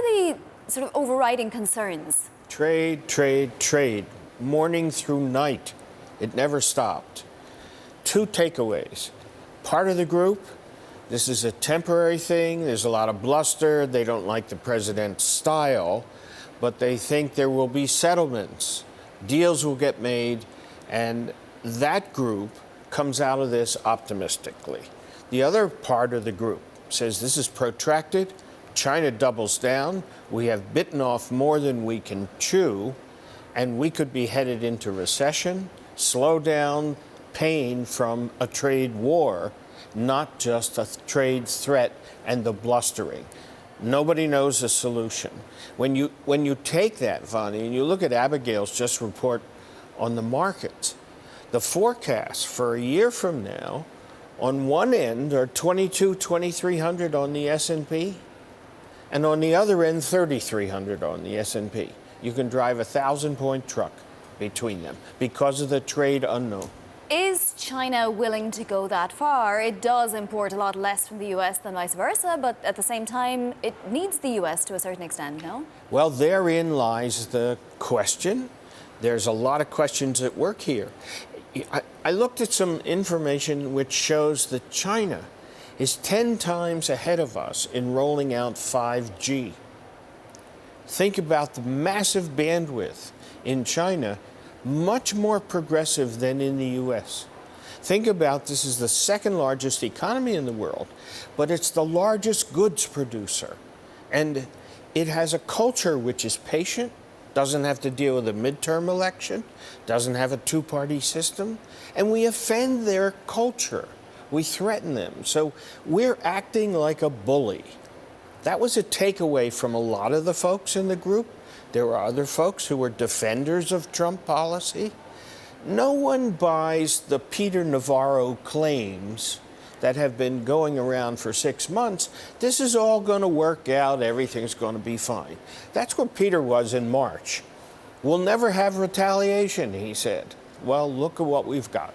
are the sort of overriding concerns? Trade, trade, trade, morning through night. It never stopped. Two takeaways. Part of the group, this is a temporary thing. There's a lot of bluster. They don't like the president's style, but they think there will be settlements. Deals will get made, and that group comes out of this optimistically. The other part of the group says this is protracted. China doubles down. We have bitten off more than we can chew, and we could be headed into recession, slowdown, pain from a trade war, not just a trade threat and the blustering. Nobody knows the solution. When you take that, Vonnie, and you look at Abigail's just report on the markets, the forecasts for a year from now, on one end are 2,300 on the S&P, and on the other end, 3,300 on the S&P. You can drive a 1,000-point truck between them because of the trade unknown. Is China willing to go that far? It does import a lot less from the US than vice versa, but at the same time, it needs the US to a certain extent, no? Well, therein lies the question. There's a lot of questions at work here. I looked at some information which shows that China is 10 times ahead of us in rolling out 5G. Think about the massive bandwidth in China, much more progressive than in the US. Think about this is the second largest economy in the world, but it's the largest goods producer. And it has a culture which is patient, doesn't have to deal with a midterm election, doesn't have a two-party system, and we offend their culture. We threaten them. So we're acting like a bully. That was a takeaway from a lot of the folks in the group. There were other folks who were defenders of Trump policy. No one buys the Peter Navarro claims that have been going around for 6 months. This is all going to work out. Everything's going to be fine. That's what Peter was in March. We'll never have retaliation, he said. Well, look at what we've got.